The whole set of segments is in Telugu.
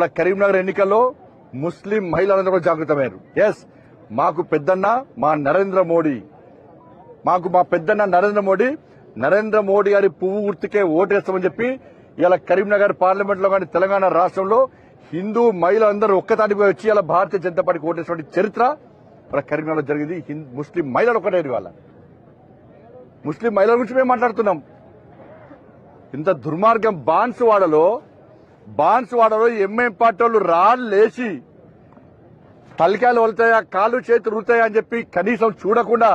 ఇలా కరీంనగర్ ఎన్నికల్లో ముస్లిం మహిళలందరూ జాగృతమయ్యారు. ఎస్, మాకు పెద్దన్న మా నరేంద్ర మోడీ, మా పెద్దన్న నరేంద్ర మోడీ గారి పువ్వు గుర్తుకే ఓటేస్తామని చెప్పి ఇలా కరీంనగర్ పార్లమెంట్ లో కానీ తెలంగాణ రాష్ట్రంలో హిందూ మహిళలందరూ ఒక్కతాటిపై వచ్చి ఇలా భారతీయ జనతా పార్టీకి ఓటేసిన చరిత్ర మన కరీంనగర్లో జరిగింది. ముస్లిం మహిళలు ఒకటే వాళ్ళ ముస్లిం మహిళల గురించి మేము మాట్లాడుతున్నాం. ఇంత దుర్మార్గం బాన్సువాడలో ఎంఐఎం పార్టీ వాళ్ళు రాళ్ళేసి తలకాయలు వలుతాయా కాళ్ళు చేతులు ఉరుతాయా అని చెప్పి కనీసం చూడకుండా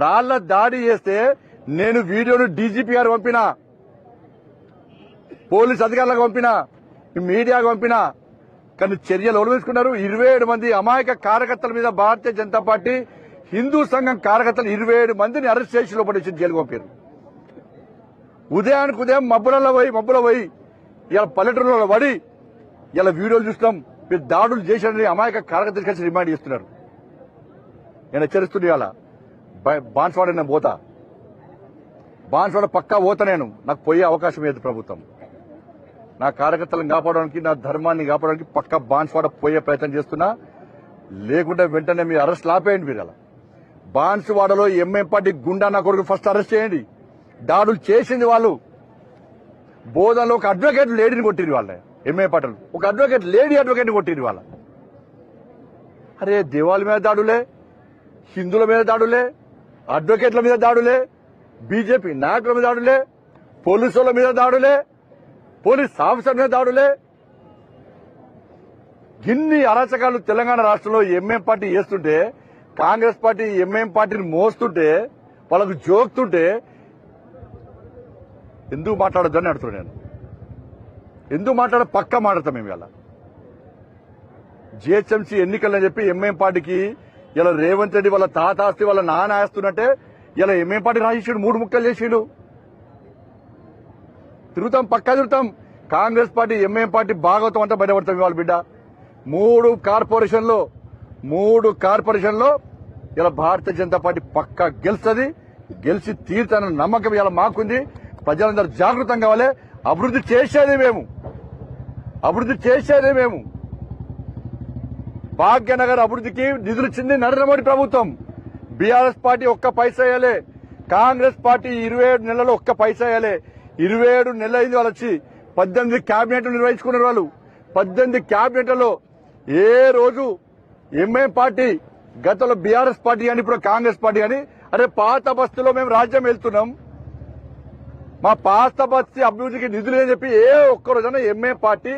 రాళ్ల దాడి చేస్తే నేను వీడియోను డీజీపీ గారు పంపినా, పోలీస్ అధికారులకు పంపినా, మీడియాకు పంపినా, కానీ చర్యలు ఎవరు తీసుకున్నారు? 27 మంది అమాయక కార్యకర్తల మీద భారతీయ జనతా పార్టీ హిందూ సంఘం కార్యకర్తలు 27 మందిని అరెస్ట్ చేసి లోపలించి జైలుకు పంపారు. ఉదయానికి ఉదయం మబ్బులో పోయి ఇలా పల్లెటూరులో పడి ఇలా వీడియోలు చూస్తాం. మీరు దాడులు చేశారని అమాయక కార్యకర్తలు కలిసి రిమాండ్ చేస్తున్నారు. నేను హెచ్చరిస్తున్నా, ఇవాళ బాన్స్వాడ నేను పోతా, బాన్స్వాడ పక్కా పోతా. నాకు పోయే అవకాశం లేదు ప్రభుత్వం. నా కార్యకర్తలను కాపాడడానికి, నా ధర్మాన్ని కాపాడడానికి పక్కా బాన్స్వాడ పోయే ప్రయత్నం చేస్తున్నా. లేకుంటే వెంటనే మీరు అరెస్ట్ ఆపేయండి. మీరు అలా బాన్స్వాడలో ఎంఐఎం పార్టీ గుండా నా కొడుకు ఫస్ట్ అరెస్ట్ చేయండి. దాడులు చేసింది వాళ్ళు. బోధనలో ఒక అడ్వకేట్ లేడీని కొట్టిరు వాళ్ళ ఎంఐఎం పార్టీలు, ఒక లేడీ అడ్వకేట్ని కొట్టిరు వాళ్ళ. అరే, దేవాల మీద దాడులే, హిందువుల మీద దాడులే, అడ్వకేట్ల మీద దాడులే, బీజేపీ నాయకుల మీద దాడులే, పోలీసుల మీద దాడులే, పోలీస్ ఆఫీసర్ మీద దాడులే. ఇన్ని అరాచకాలు తెలంగాణ రాష్ట్రంలో ఎంఐఎం పార్టీ చేస్తుంటే, కాంగ్రెస్ పార్టీ ఎంఐఎం పార్టీని మోస్తుంటే, వాళ్ళకు జోక్తుంటే ఎందుకు మాట్లాడొద్దని అడుగుతున్నాను నేను. ఎందుకు పక్కా మాట్లాడతాం మేము. ఇలా జిహెచ్ఎంసీ ఎన్నికలని చెప్పి ఎంఐఎం పార్టీకి ఇలా రేవంత్ రెడ్డి వాళ్ళ తాత ఆస్తి వాళ్ళ నాన్న ఆస్తున్నట్టే ఇలా ఎంఐఎం పార్టీ రాసేసాడు, 3 ముక్కలు చేసాడు. పక్కా తిరుగుతాం. Congress party MIM party Bhagavatam అంతా బయటపడతాం. ఇవాళ బిడ్డ 3 కార్పొరేషన్లో ఇలా భారతీయ జనతా పార్టీ పక్కా గెలుస్తుంది, గెలిచి తీరుతానన్న నమ్మకం ఇలా మాకుంది. ప్రజలందరూ జాగృతం కావాలి. అభివృద్ధి చేసేదే మేము. భాగ్యనగర్ అభివృద్ధికి నిధులు ఇచ్చింది నరేంద్ర మోడీ ప్రభుత్వం. బీఆర్ఎస్ పార్టీ ఒక్క పైసా వేయలే, కాంగ్రెస్ పార్టీ 27 నెలల్లో ఒక్క పైసా వేయలే. 27 నెలలు అయింది వాళ్ళు వచ్చి. 18 క్యాబినెట్లు నిర్వహించుకున్నారు వాళ్ళు. 18 క్యాబినెట్లలో ఏ రోజు ఎంఐఎం పార్టీ, గతంలో బీఆర్ఎస్ పార్టీ అని, ఇప్పుడు కాంగ్రెస్ పార్టీ అని, అరే పాత బస్తీలో మేము రాజ్యం వెళ్తున్నాం, మా పాత బస్తీ అభివృద్ధికి నిధులు అని చెప్పి ఏ ఒక్కరోజైనా ఎంఐఎం పార్టీ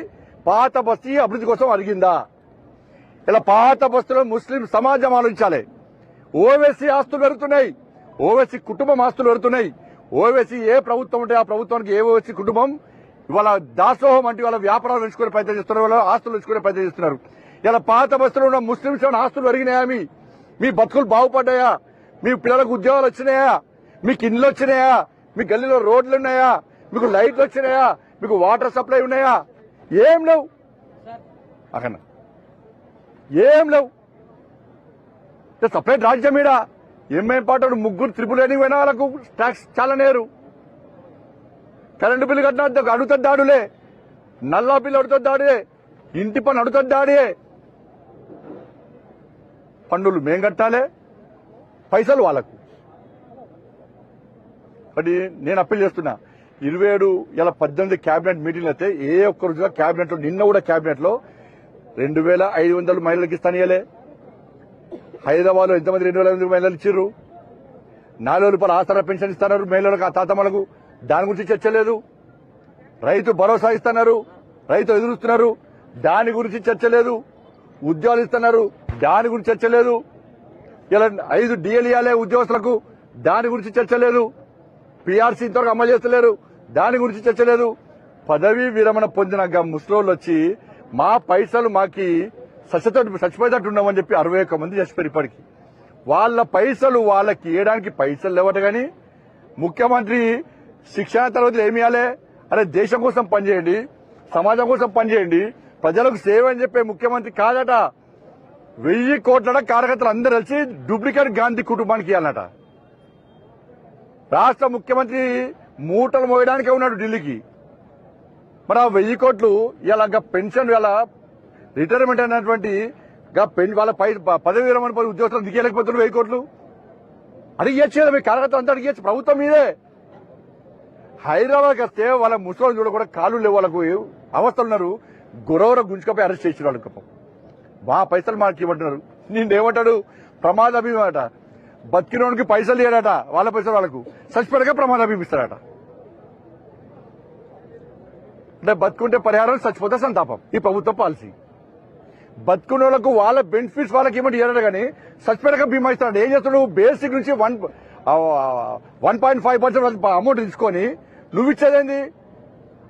పాత బస్తీ అభివృద్ధి కోసం అడిగిందా? ఇలా పాత బస్తీలో ముస్లిం సమాజం ఆలోచించాలి. ఓవైసీ ఆస్తులు పెరుగుతున్నాయి, ఓవైసీ కుటుంబం ఆస్తులు పెరుగుతున్నాయి. ఓవైసీ ఏ ప్రభుత్వం ఉంటే ఆ ప్రభుత్వానికి ఏ ఓవైసీ కుటుంబం ఇవాళ దాసోహం అంటే వాళ్ళ వ్యాపారాలు పెంచుకునే ప్రయత్నం చేస్తున్నారు, వాళ్ళ ఆస్తులు పెంచుకునే ప్రయత్నం చేస్తున్నారు. ఇలా పాత బస్తీలో ఉన్న ముస్లింస్ ఆస్తులు పెరిగినాయా? మీ బతుకులు బాగుపడ్డాయా? మీ పిల్లలకు ఉద్యోగాలు వచ్చినాయా? మీకు ఇండ్లు వచ్చినాయా? మీ గల్లీలో రోడ్లు ఉన్నాయా? మీకు లైట్లు వచ్చినాయా? మీకు వాటర్ సప్లై ఉన్నాయా? ఏం లేవు. అక్కడ ఏం లేవు. సపరేట్ రాజ్యం మీద ఎంఐఎం పార్టీ 3 త్రిపుల్ ఎన్ని పోయిన వాళ్ళకు ట్యాక్స్ చాలా నేరు. కరెంటు బిల్లు కట్టిన అడుగుతుంది దాడులే, నల్లా బిల్లు అడుగుతుంది దాడే, ఇంటి పని అడుగుతుంది దాడే. పన్నులు మేం కట్టాలి, పైసలు వాళ్ళకు. బట్ నేను అప్పీల్ చేస్తున్నా, 27 ఇలా 18 క్యాబినెట్ మీటింగ్లు అయితే ఏ ఒక్క రోజుగా క్యాబినెట్ లో, నిన్న కూడా క్యాబినెట్ లో 2500 మహిళలకు ఇస్తానియలే. హైదరాబాద్ లో ఎంతమంది 2500 మహిళలు ఇచ్చిర్రు? 4,000 రూపాయలు ఆసరా పెన్షన్ ఇస్తున్నారు మహిళలకు, ఆ తాతమ్మలకు. దాని గురించి చర్చ లేదు. రైతు భరోసా ఇస్తున్నారు, రైతు ఎదురుస్తున్నారు, దాని గురించి చర్చ లేదు. ఉద్యోగాలు ఇస్తున్నారు, దాని గురించి చర్చ లేదు. ఇలా 5 డిఎల్ ఇవ్వాలి ఉద్యోగస్తులకు, దాని గురించి చర్చ లేదు. పీఆర్సీ ఇంతవరకు అమలు చేస్తలేరు, దాని గురించి చర్చ లేదు. పదవీ విరమణ పొందిన ముస్లింలు వచ్చి మా పైసలు మాకి చచ్చిపోయేటట్టు ఉన్నామని చెప్పి 61 మంది చచ్చిపోయారు ఇప్పటికి. వాళ్ళ పైసలు వాళ్ళకి ఇవ్వడానికి పైసలు లేవట. కానీ ముఖ్యమంత్రి శిక్షణ తరగతులు ఏమి ఇవ్వాలి? అరే దేశం కోసం పనిచేయండి, సమాజం కోసం పనిచేయండి, ప్రజలకు సేవ అని చెప్పే ముఖ్యమంత్రి కాదట. 1000 కోట్ల కార్యకర్తలు అందరూ కలిసి డూప్లికేట్ గాంధీ కుటుంబానికి ఇవ్వాలట. రాష్ట్ర ముఖ్యమంత్రి మూటలు మోయడానికే ఉన్నాడు ఢిల్లీకి. మరి ఆ 1000 కోట్లు ఇలా పెన్షన్ ఇలా రిటైర్మెంట్ అయినటువంటి వాళ్ళ పదవి విరమణ ఉద్యోగస్తులు దిగలేకపోతున్నారు 1000 కోట్లు అడిగేచ్చు కదా. మీ కార్యకర్తలు అంతా అడిగేచ్చు, ప్రభుత్వం మీదే. హైదరాబాద్కి వస్తే వాళ్ళ ముసలి చూడకుండా కాళ్ళు లేవు, వాళ్ళకు అవస్థలున్నారు. గురవర గుంజుకపోయి అరెస్ట్ చేసిన వాళ్ళకి మా పైసలు మాకు ఇవ్వమంటున్నారు. నేనేమంటాడు ప్రమాద బీమా అట, బతికినోడికి పైసలు ఇవ్వడట, వాళ్ళ పైసలు వాళ్ళకు చచ్చిపోయాక ప్రమాద బీమా ఇస్తారట. అంటే బతుకుంటే పరిహారం, చచ్చిపోతే సంతాపం. ఈ ప్రభుత్వ పాలసీ. బతుకున్న వాళ్ళకు వాళ్ళ బెనిఫిట్స్ వాళ్ళకి ఏమంటే ఇవ్వడు కానీ చచ్చిపోయాక బీమా ఇస్తాడు. ఏం చేస్తాడు? బేసిక్ నుంచి 1.5% అమౌంట్ తీసుకొని నువ్వు ఇచ్చేదేంది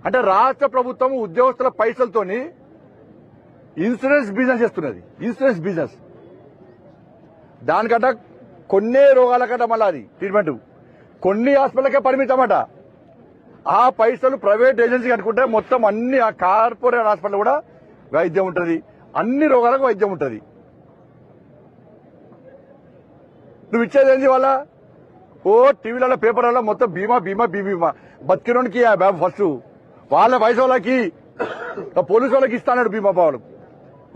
అంటే రాష్ట్ర ప్రభుత్వం ఉద్యోగస్తుల పైసలతోని ఇన్సూరెన్స్ బిజినెస్ చేస్తున్నది. ఇన్సూరెన్స్ బిజినెస్ దానికంట కొన్నే రోగాలకంట మళ్ళీ అది ట్రీట్మెంట్ కొన్ని హాస్పిటల్కే పరిమితమట. ఆ పైసలు ప్రైవేట్ ఏజెన్సీ కనుకుంటే మొత్తం అన్ని ఆ కార్పొరేట్ హాస్పిటల్ కూడా వైద్యం ఉంటుంది, అన్ని రోగాలకు వైద్యం ఉంటుంది. నువ్వు ఇచ్చేదేంది వాళ్ళ టీవీలలో పేపర్లలో మొత్తం బీమా బీమా బీమా బతికినోనికి ఫస్ట్ వాళ్ళ వయసు వాళ్ళకి పోలీసు వాళ్ళకి ఇస్తాడు బీమా వాళ్ళకు.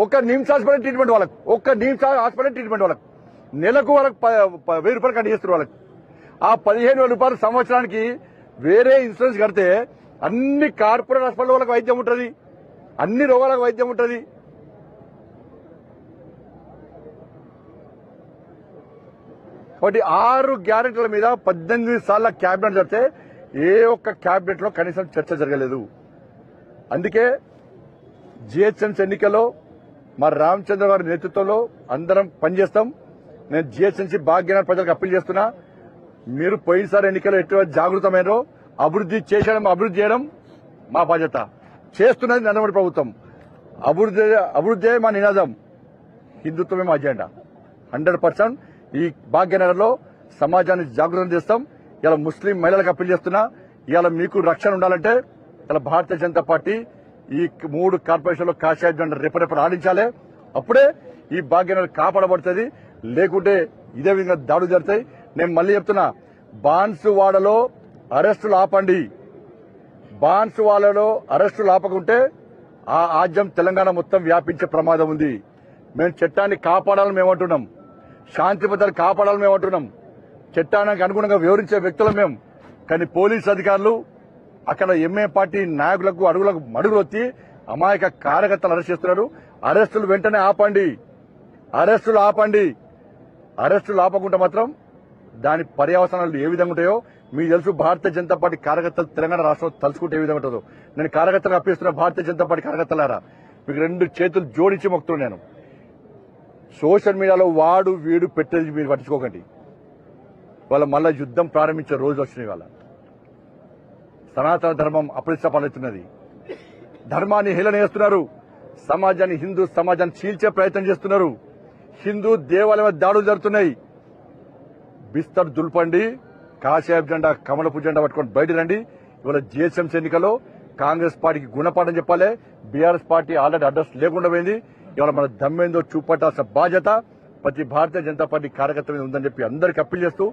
ఒక్క నిమ్స్ హాస్పిటల్ ట్రీట్మెంట్ వాళ్ళకు, ఒక్క నిమ్స్ హాస్పిటల్ ట్రీట్మెంట్ వాళ్ళకు నెలకు వాళ్ళకి 1000 రూపాయలు కట్ చేస్తారు వాళ్ళకి. ఆ 15,000 రూపాయలు సంవత్సరానికి వేరే ఇన్సూరెన్స్ కడితే అన్ని కార్పొరేట్ హాస్పిటల్ వాళ్ళకి వైద్యం ఉంటుంది, అన్ని రోగాలకు వైద్యం ఉంటుంది. కాబట్టి 6 గ్యారెంటీల మీద 18 సార్ల క్యాబినెట్ జరిగితే ఏ ఒక్క క్యాబినెట్ లో కనీసం చర్చ జరగలేదు. అందుకే జిహెచ్ఎంసీ ఎన్నికల్లో మా రామచంద్ర గారి నేతృత్వంలో అందరం పనిచేస్తాం. నేను జిహెచ్ఎంసీ భాగ్యనగర్ ప్రజలకు అప్పీల్ చేస్తున్నా, మీరు పోయినసారి ఎన్నికల్లో ఎటువంటి జాగృతమైనో అభివృద్ధి చేయడం మా బాధ్యత. చేస్తున్నది నరేంద్ర ప్రభుత్వం. అభివృద్ధి మా నినాదం, హిందుత్వమే మా అజెండా. 100% ఈ భాగ్యనగర్ లో సమాజాన్ని జాగృతం చేస్తాం. ఇలా ముస్లిం మహిళలకు అప్పీల్ చేస్తున్నా, ఇలా మీకు రక్షణ ఉండాలంటే ఇలా భారతీయ జనతా పార్టీ ఈ 3 కార్పొరేషన్లో కాషాయ జెండా రెపరెపలు ఆడించాలి. అప్పుడే ఈ భాగ్యనగర్ కాపాడబడుతుంది. లేకుంటే ఇదే విధంగా దాడులు జరుగుతాయి. నేను మళ్ళీ చెప్తున్నా, బాన్సువాడలో అరెస్టులు ఆపండి. బాన్సువాడలో అరెస్టులు ఆపకుంటే ఆ ఆజ్యం తెలంగాణ మొత్తం వ్యాపించే ప్రమాదం ఉంది. మేము చట్టాన్ని కాపాడాలని మేమంటున్నాం, శాంతి భద్రతలు కాపాడాలని మేమంటున్నాం, చట్టానికి అనుగుణంగా వివరించే వ్యక్తులు మేము. కానీ పోలీసు అధికారులు అక్కడ ఎంఏ పార్టీ నాయకులకు మడుగులు వచ్చి అమాయక కార్యకర్తలు అరెస్ట్ చేస్తున్నారు. అరెస్టులు వెంటనే ఆపండి, అరెస్టులు ఆపండి. అరెస్టులు ఆపకుండా మాత్రం దాని పర్యవసానాలు ఏ విధంగా ఉంటాయో మీకు తెలుసు. భారతీయ జనతా పార్టీ కార్యకర్తలు తెలంగాణ రాష్ట్రంలో తలుచుకుంటే ఏ విధంగా ఉంటుందో నేను కార్యకర్తలకు అప్పగిస్తున్న. భారతీయ జనతా పార్టీ కార్యకర్తలారా, మీకు 2 చేతులు జోడించి మొక్కుతున్నాను. నేను సోషల్ మీడియాలో వాడు వీడు పెట్టేది మీరు పట్టించుకోకండి. వాళ్ళ మళ్ళా యుద్ధం ప్రారంభించే రోజు వచ్చినాయి. వాళ్ళ సనాతన ధర్మం అప్రతిష్ట పాలవుతున్నది. ధర్మాన్ని హేళన చేస్తున్నారు. సమాజాన్ని, హిందూ సమాజాన్ని చీల్చే ప్రయత్నం చేస్తున్నారు. హిందూ దేవాలయం దాడులు జరుగుతున్నాయి. బిస్తర్ దుల్పండి, కాషాయ జెండా కమలపు జెండా పట్టుకొని బయట రండి. ఇవాళ జిహెచ్ఎంసీ ఎన్నికల్లో కాంగ్రెస్ పార్టీకి గుణపాఠం చెప్పాలి. బీఆర్ఎస్ పార్టీ ఆల్రెడీ అడ్రస్ లేకుండా పోయింది. ఇవాళ మన దమ్మేందో చూపట్టాల్సిన బాధ్యత ప్రతి భారతీయ జనతా పార్టీ కార్యకర్తల మీద ఉందని చెప్పి అందరికీ అప్పీల్ చేస్తూ,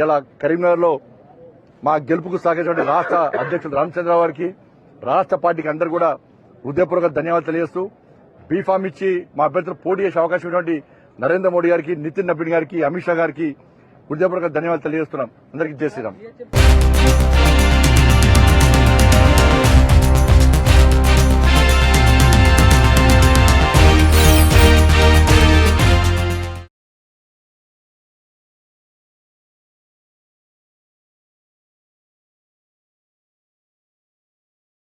ఇలా కరీంనగర్ లో మా గెలుపుకు సాగించిన రాష్ట్ర అధ్యక్షుడు రామచంద్రరావు గారికి, రాష్ట్ర పార్టీకి అందరూ కూడా హృదయపూర్వక ధన్యవాదాలు తెలియజేస్తూ, బీఫామ్ ఇచ్చి మా అభ్యర్థులు పోటీ చేసే అవకాశం ఉన్నటువంటి నరేంద్ర మోడీ గారికి, నితిన్ నబీన్ గారికి, అమిత్ షా గారికి హృదయపూర్వక ధన్యవాదాలు తెలియజేస్తున్నాం. అందరికీ జై శ్రీరామ్.